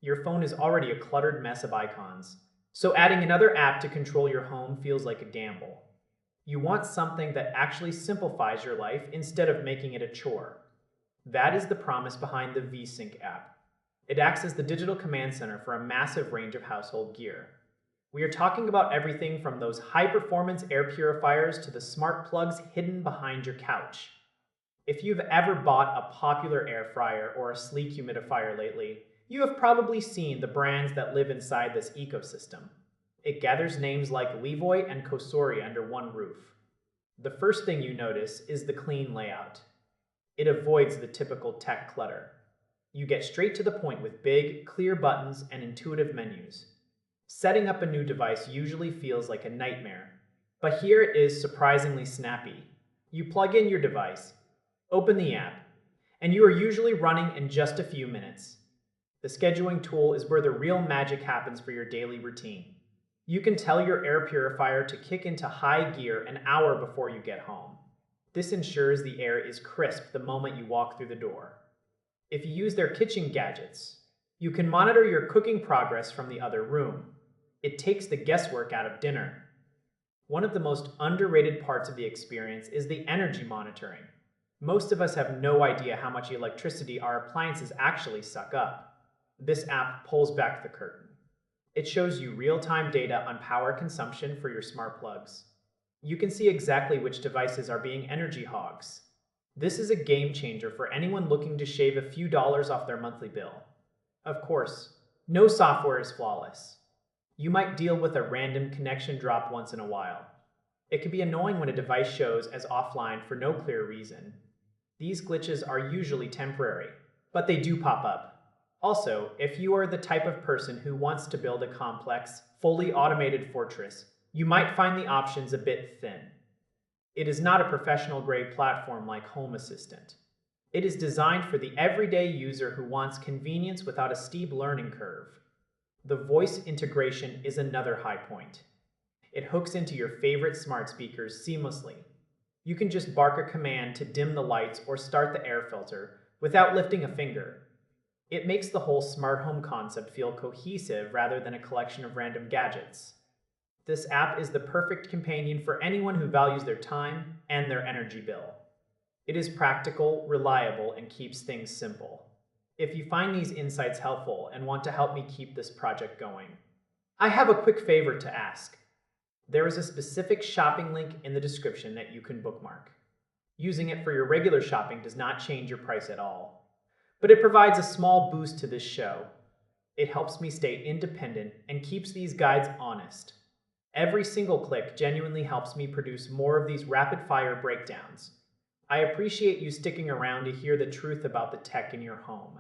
Your phone is already a cluttered mess of icons, so adding another app to control your home feels like a gamble. You want something that actually simplifies your life instead of making it a chore. That is the promise behind the VeSync app. It acts as the digital command center for a massive range of household gear. We are talking about everything from those high-performance air purifiers to the smart plugs hidden behind your couch. If you've ever bought a popular air fryer or a sleek humidifier lately, you have probably seen the brands that live inside this ecosystem. It gathers names like Levoit and Cosori under one roof. The first thing you notice is the clean layout. It avoids the typical tech clutter. You get straight to the point with big, clear buttons and intuitive menus. Setting up a new device usually feels like a nightmare, but here it is surprisingly snappy. You plug in your device, open the app, and you are usually running in just a few minutes. The scheduling tool is where the real magic happens for your daily routine. You can tell your air purifier to kick into high gear an hour before you get home. This ensures the air is crisp the moment you walk through the door. If you use their kitchen gadgets, you can monitor your cooking progress from the other room. It takes the guesswork out of dinner. One of the most underrated parts of the experience is the energy monitoring. Most of us have no idea how much electricity our appliances actually suck up. This app pulls back the curtain. It shows you real-time data on power consumption for your smart plugs. You can see exactly which devices are being energy hogs. This is a game changer for anyone looking to shave a few dollars off their monthly bill. Of course, no software is flawless. You might deal with a random connection drop once in a while. It can be annoying when a device shows as offline for no clear reason. These glitches are usually temporary, but they do pop up. Also, if you are the type of person who wants to build a complex, fully automated fortress, you might find the options a bit thin. It is not a professional-grade platform like Home Assistant. It is designed for the everyday user who wants convenience without a steep learning curve. The voice integration is another high point. It hooks into your favorite smart speakers seamlessly. You can just bark a command to dim the lights or start the air filter without lifting a finger. It makes the whole smart home concept feel cohesive rather than a collection of random gadgets. This app is the perfect companion for anyone who values their time and their energy bill. It is practical, reliable, and keeps things simple. If you find these insights helpful and want to help me keep this project going, I have a quick favor to ask. There is a specific shopping link in the description that you can bookmark. Using it for your regular shopping does not change your price at all, but it provides a small boost to this show. It helps me stay independent and keeps these guides honest. Every single click genuinely helps me produce more of these rapid-fire breakdowns. I appreciate you sticking around to hear the truth about the tech in your home.